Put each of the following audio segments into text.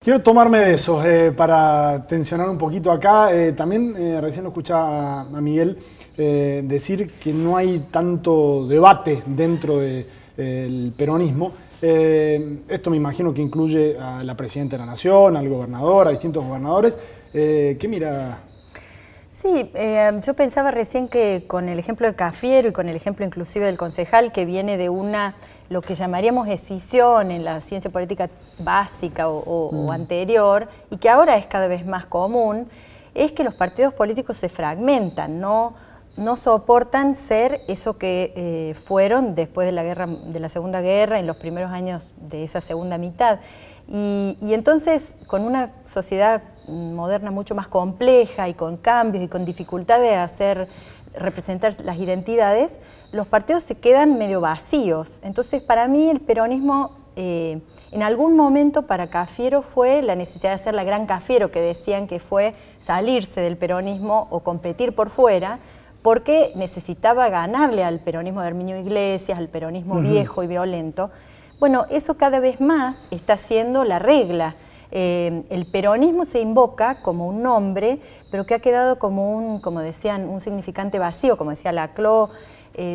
Quiero tomarme de eso para tensionar un poquito acá. También recién lo escuchaba a Miguel decir que no hay tanto debate dentro del peronismo. Esto me imagino que incluye a la Presidenta de la Nación, al gobernador, a distintos gobernadores. ¿Qué mira? Sí, yo pensaba recién que con el ejemplo de Cafiero y con el ejemplo inclusive del concejal que viene de lo que llamaríamos escisión en la ciencia política básica o anterior, y que ahora es cada vez más común, es que los partidos políticos se fragmentan, no soportan ser eso que fueron después de la Segunda Guerra, en los primeros años de esa segunda mitad. Y entonces, con una sociedad moderna mucho más compleja y con cambios y con dificultad de representar las identidades, los partidos se quedan medio vacíos. Entonces, para mí el peronismo, en algún momento para Cafiero fue la necesidad de hacer la gran Cafiero, que decían que fue salirse del peronismo o competir por fuera, porque necesitaba ganarle al peronismo de Herminio Iglesias, al peronismo viejo y violento. Bueno, eso cada vez más está siendo la regla. El peronismo se invoca como un nombre, pero que ha quedado como decían, un significante vacío, como decía Laclau.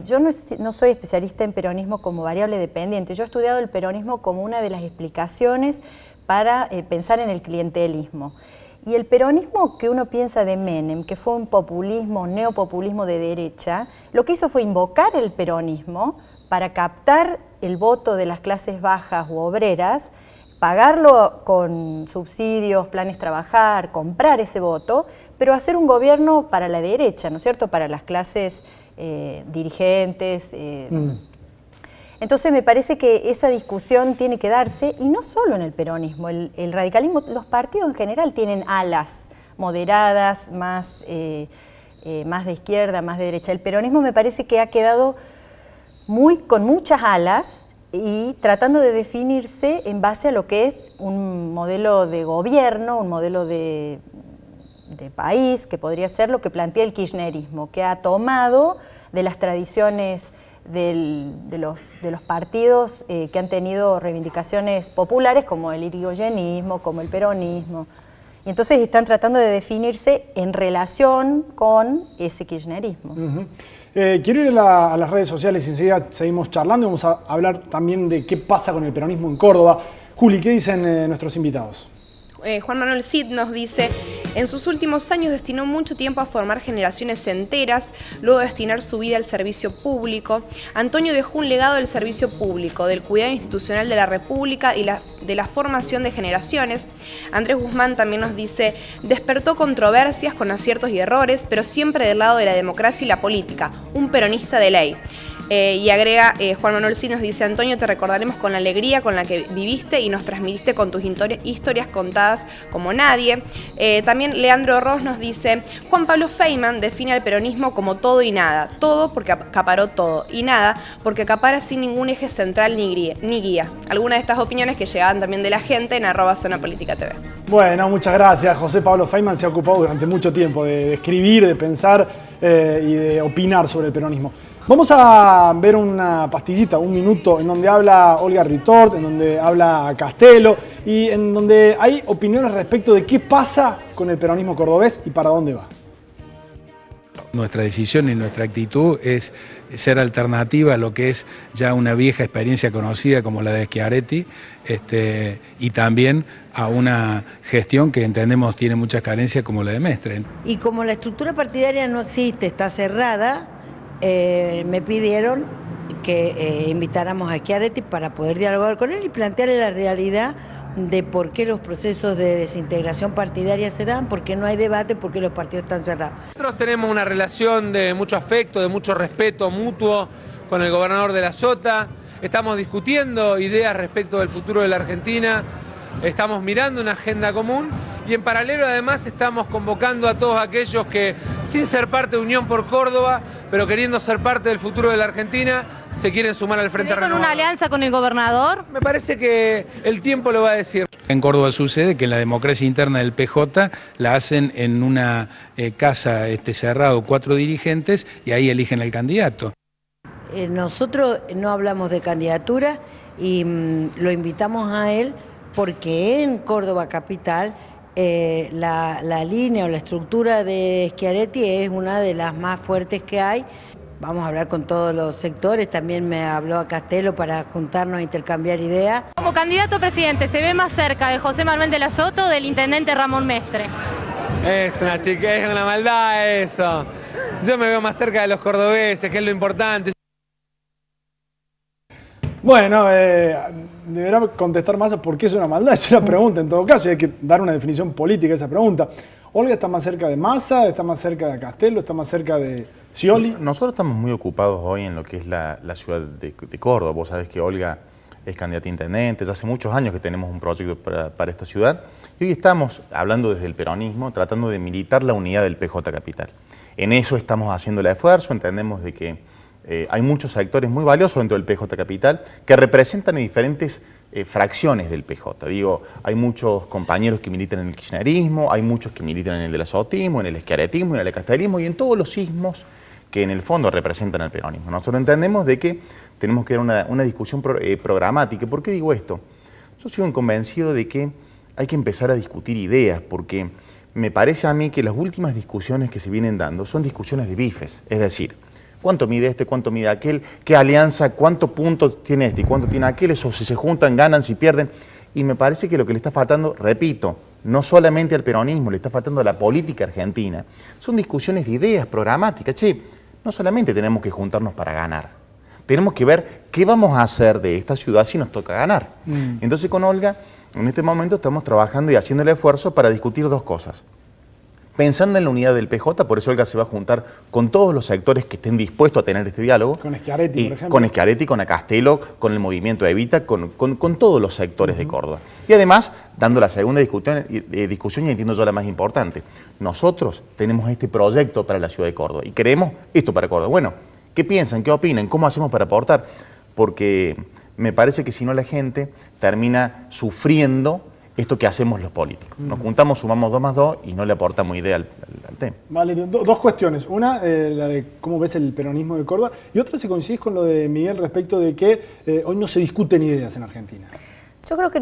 Yo no soy especialista en peronismo como variable dependiente. Yo he estudiado el peronismo como una de las explicaciones para pensar en el clientelismo. Y el peronismo que uno piensa de Menem, que fue un populismo, neopopulismo de derecha, lo que hizo fue invocar el peronismo para captar el voto de las clases bajas u obreras, pagarlo con subsidios, planes trabajar, comprar ese voto, pero hacer un gobierno para la derecha, ¿no es cierto?, para las clases dirigentes. Entonces me parece que esa discusión tiene que darse, y no solo en el peronismo, el radicalismo, los partidos en general tienen alas moderadas, más de izquierda, más de derecha. El peronismo me parece que ha quedado con muchas alas y tratando de definirse en base a lo que es un modelo de gobierno, un modelo de país, que podría ser lo que plantea el kirchnerismo, que ha tomado de las tradiciones de los partidos que han tenido reivindicaciones populares, como el irigoyenismo, como el peronismo. Y entonces están tratando de definirse en relación con ese kirchnerismo. Quiero ir a las redes sociales y enseguida seguimos charlando y vamos a hablar también de qué pasa con el peronismo en Córdoba. Juli, ¿qué dicen nuestros invitados? Juan Manuel Cid nos dice: en sus últimos años destinó mucho tiempo a formar generaciones enteras, luego de destinar su vida al servicio público. Antonio dejó un legado del servicio público, del cuidado institucional de la República y de la formación de generaciones. Andrés Guzmán también nos dice: despertó controversias con aciertos y errores, pero siempre del lado de la democracia y la política, un peronista de ley. Y agrega, Juan Manuel Cid nos dice: Antonio, te recordaremos con la alegría con la que viviste y nos transmitiste con tus historias contadas como nadie. También Leandro Ross nos dice: Juan Pablo Feynman define al peronismo como todo y nada. Todo porque acaparó todo, y nada porque acapara sin ningún eje central ni guía. Algunas de estas opiniones que llegaban también de la gente en @ZonaPolítica.tv. Bueno, muchas gracias. José Pablo Feynman se ha ocupado durante mucho tiempo de escribir, de pensar y de opinar sobre el peronismo. Vamos a ver una pastillita, un minuto, en donde habla Olga Ritort, en donde habla Castelo y en donde hay opiniones respecto de qué pasa con el peronismo cordobés y para dónde va. Nuestra decisión y nuestra actitud es ser alternativa a lo que es ya una vieja experiencia conocida como la de Schiaretti, y también a una gestión que entendemos tiene muchas carencias como la de Mestre. Y como la estructura partidaria no existe, está cerrada, me pidieron que invitáramos a Schiaretti para poder dialogar con él y plantearle la realidad de por qué los procesos de desintegración partidaria se dan, por qué no hay debate, por qué los partidos están cerrados. Nosotros tenemos una relación de mucho afecto, de mucho respeto mutuo con el gobernador de la Sota. Estamos discutiendo ideas respecto del futuro de la Argentina. Estamos mirando una agenda común y en paralelo además estamos convocando a todos aquellos que, sin ser parte de Unión por Córdoba, pero queriendo ser parte del futuro de la Argentina, se quieren sumar al Frente Renovador. ¿Con una alianza con el gobernador? Me parece que el tiempo lo va a decir. En Córdoba sucede que la democracia interna del PJ la hacen en una casa cerrado 4 dirigentes y ahí eligen al candidato. Nosotros no hablamos de candidatura y lo invitamos a él porque en Córdoba capital la línea o la estructura de Schiaretti es una de las más fuertes que hay. Vamos a hablar con todos los sectores, también me habló a Castelo para juntarnos e intercambiar ideas. Como candidato a presidente, ¿se ve más cerca de José Manuel de la Sota o del intendente Ramón Mestre? Es una chica, es una maldad eso. Yo me veo más cerca de los cordobeses, que es lo importante. Bueno, deberá contestar Massa por qué es una maldad. Es una pregunta en todo caso y hay que dar una definición política a esa pregunta. ¿Olga está más cerca de Massa, está más cerca de Castelo, está más cerca de Scioli? Nosotros estamos muy ocupados hoy en lo que es la ciudad de Córdoba. Vos sabés que Olga es candidata a intendente, ya hace muchos años que tenemos un proyecto para esta ciudad. Y hoy estamos hablando desde el peronismo, tratando de militar la unidad del PJ Capital. En eso estamos haciendo el esfuerzo, entendemos de que hay muchos sectores muy valiosos dentro del PJ Capital que representan diferentes fracciones del PJ. Digo, hay muchos compañeros que militan en el kirchnerismo, hay muchos que militan en el delasotismo, en el schiarettismo, en el castelismo y en todos los sismos que en el fondo representan al peronismo. Nosotros entendemos de que tenemos que dar una discusión programática. ¿Por qué digo esto? Yo soy un convencido de que hay que empezar a discutir ideas, porque me parece a mí que las últimas discusiones que se vienen dando son discusiones de bifes, es decir, ¿cuánto mide este? ¿Cuánto mide aquel? ¿Qué alianza? ¿Cuántos puntos tiene este y cuánto tiene aquel? Eso si se juntan, ganan, si pierden. Y me parece que lo que le está faltando, repito, no solamente al peronismo, le está faltando a la política argentina. Son discusiones de ideas programáticas. Che, no solamente tenemos que juntarnos para ganar. Tenemos que ver qué vamos a hacer de esta ciudad si nos toca ganar. Entonces con Olga, en este momento estamos trabajando y haciendo el esfuerzo para discutir dos cosas. Pensando en la unidad del PJ, por eso Olga se va a juntar con todos los sectores que estén dispuestos a tener este diálogo. Con Schiaretti, por ejemplo. Con Schiaretti, con Castelo, con el movimiento Evita, con todos los sectores de Córdoba. Y además, dando la segunda discusión, y entiendo yo la más importante, nosotros tenemos este proyecto para la ciudad de Córdoba y queremos esto para Córdoba. Bueno, ¿qué piensan? ¿Qué opinan? ¿Cómo hacemos para aportar? Porque me parece que si no la gente termina sufriendo esto que hacemos los políticos. Nos juntamos, sumamos 2 más 2 y no le aportamos idea al tema. Valerio, dos cuestiones. Una, la de cómo ves el peronismo de Córdoba, y otra, si coincidís con lo de Miguel respecto de que hoy no se discuten ideas en Argentina. Yo creo que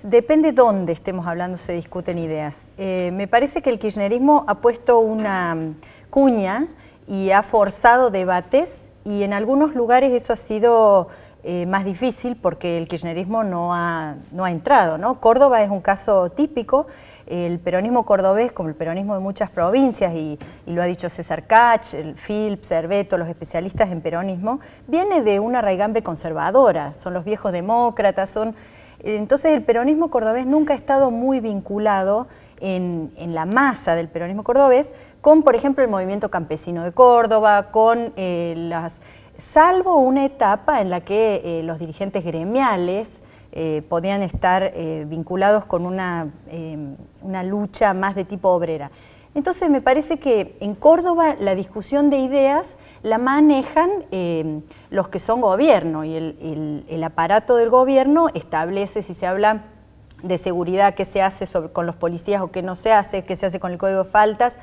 depende dónde estemos hablando, se discuten ideas. Me parece que el kirchnerismo ha puesto una cuña y ha forzado debates, y en algunos lugares eso ha sido más difícil porque el kirchnerismo no ha entrado, ¿no? Córdoba es un caso típico. El peronismo cordobés, como el peronismo de muchas provincias, y lo ha dicho César Kach, el Philp, Cerveto, los especialistas en peronismo, viene de una raigambre conservadora, son los viejos demócratas, entonces el peronismo cordobés nunca ha estado muy vinculado en la masa del peronismo cordobés con, por ejemplo, el movimiento campesino de Córdoba, con salvo una etapa en la que los dirigentes gremiales podían estar vinculados con una lucha más de tipo obrera. Entonces me parece que en Córdoba la discusión de ideas la manejan los que son gobierno, y el aparato del gobierno establece, si se habla de seguridad, qué se hace con los policías o qué no se hace, qué se hace con el código de faltas,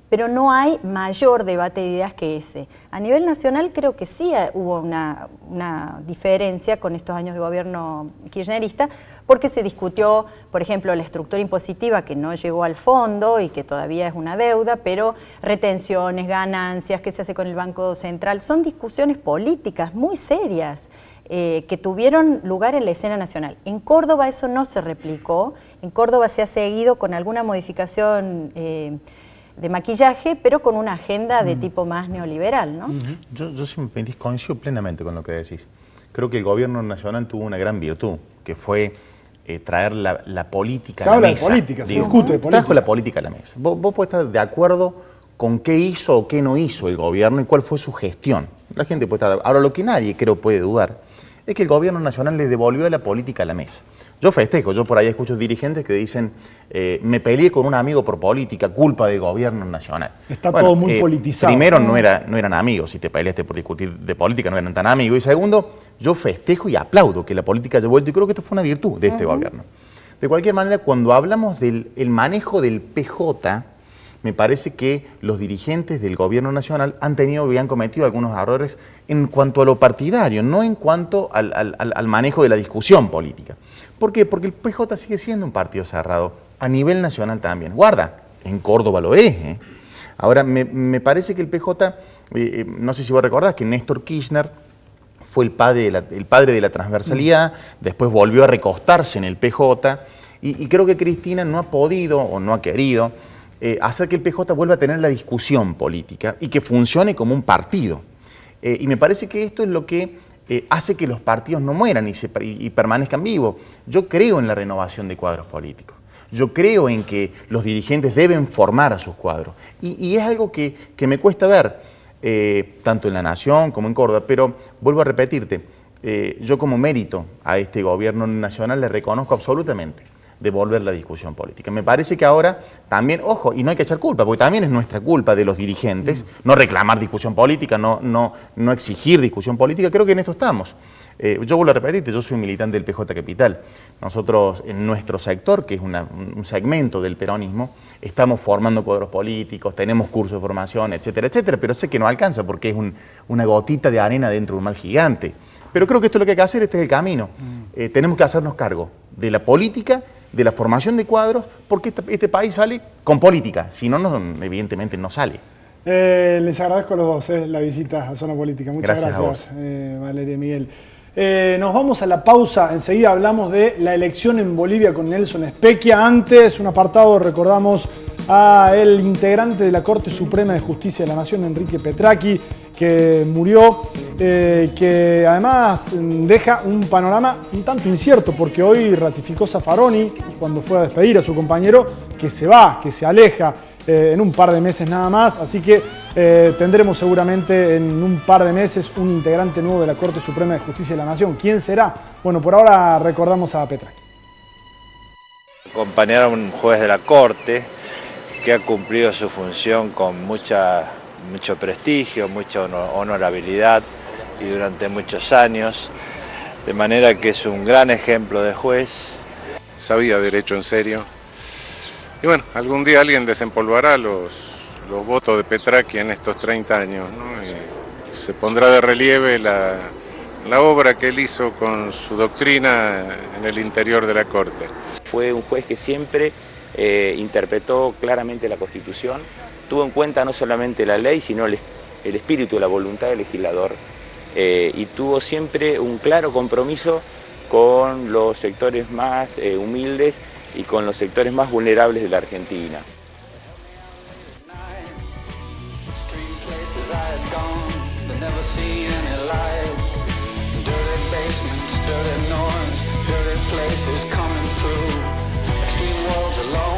pero no hay mayor debate de ideas que ese. A nivel nacional creo que sí hubo una diferencia con estos años de gobierno kirchnerista, porque se discutió, por ejemplo, la estructura impositiva que no llegó al fondo y que todavía es una deuda, pero retenciones, ganancias, qué se hace con el Banco Central, son discusiones políticas muy serias que tuvieron lugar en la escena nacional. En Córdoba eso no se replicó, en Córdoba se ha seguido con alguna modificación de maquillaje, pero con una agenda de tipo más neoliberal, ¿no? Yo si me permitís, coincido plenamente con lo que decís. Creo que el gobierno nacional tuvo una gran virtud, que fue traer la política a la mesa. Se habla de política, se discute de política. Trajo la política a la mesa. Vos podés estar de acuerdo con qué hizo o qué no hizo el gobierno y cuál fue su gestión. La gente puede estar... Ahora, lo que nadie creo puede dudar es que el gobierno nacional le devolvió la política a la mesa. Yo festejo, yo por ahí escucho dirigentes que dicen me peleé con un amigo por política, culpa del gobierno nacional. Está todo muy politizado. Primero, no eran amigos, si te peleaste por discutir de política no eran tan amigos. Y segundo, yo festejo y aplaudo que la política haya vuelto y creo que esto fue una virtud de este gobierno. De cualquier manera, cuando hablamos del manejo del PJ, me parece que los dirigentes del gobierno nacional han tenido y han cometido algunos errores en cuanto a lo partidario, no en cuanto al manejo de la discusión política. ¿Por qué? Porque el PJ sigue siendo un partido cerrado, a nivel nacional también. Guarda, en Córdoba lo es. Ahora, me parece que el PJ, no sé si vos recordás que Néstor Kirchner fue el padre de la transversalidad, después volvió a recostarse en el PJ, y creo que Cristina no ha podido o no ha querido hacer que el PJ vuelva a tener la discusión política y que funcione como un partido. Y me parece que esto es lo que hace que los partidos no mueran y permanezcan vivos. Yo creo en la renovación de cuadros políticos. Yo creo en que los dirigentes deben formar a sus cuadros. Y es algo que me cuesta ver, tanto en La Nación como en Córdoba, pero vuelvo a repetirte, yo como mérito a este gobierno nacional le reconozco absolutamente devolver la discusión política. Me parece que ahora también, ojo, y no hay que echar culpa, porque también es nuestra culpa de los dirigentes, no reclamar discusión política, no exigir discusión política, creo que en esto estamos. Yo vuelvo a repetirte, yo soy un militante del PJ Capital. Nosotros, en nuestro sector, que es un segmento del peronismo, estamos formando cuadros políticos, tenemos cursos de formación, etcétera, etcétera, pero sé que no alcanza porque es una gotita de arena dentro de un mar gigante. Pero creo que esto es lo que hay que hacer, este es el camino. Tenemos que hacernos cargo de la política, de la formación de cuadros, porque este país sale con política, si no, evidentemente no sale. Les agradezco a los dos la visita a Zona Política. Muchas gracias Valeria y Miguel. Nos vamos a la pausa, enseguida hablamos de la elección en Bolivia con Nelson Espequia. Antes, un apartado, recordamos al integrante de la Corte Suprema de Justicia de la Nación, Enrique Petracchi, que murió, que además deja un panorama un tanto incierto, porque hoy ratificó Zaffaroni, cuando fue a despedir a su compañero, que se va, que se aleja en un par de meses nada más, así que tendremos seguramente en un par de meses un integrante nuevo de la Corte Suprema de Justicia de la Nación. ¿Quién será? Bueno, por ahora recordamos a Petracchi. Acompañar a un juez de la Corte que ha cumplido su función con mucho prestigio, mucha honorabilidad y durante muchos años, de manera que es un gran ejemplo de juez. Sabía derecho en serio. Y bueno, algún día alguien desempolvará los votos de Petracchi en estos 30 años, ¿no? Y se pondrá de relieve la obra que él hizo con su doctrina en el interior de la Corte. Fue un juez que siempre interpretó claramente la Constitución, tuvo en cuenta no solamente la ley, sino el espíritu, la voluntad del legislador, y tuvo siempre un claro compromiso con los sectores más humildes y con los sectores más vulnerables de la Argentina. Dirty basements, dirty noise, dirty places coming through, extreme worlds alone.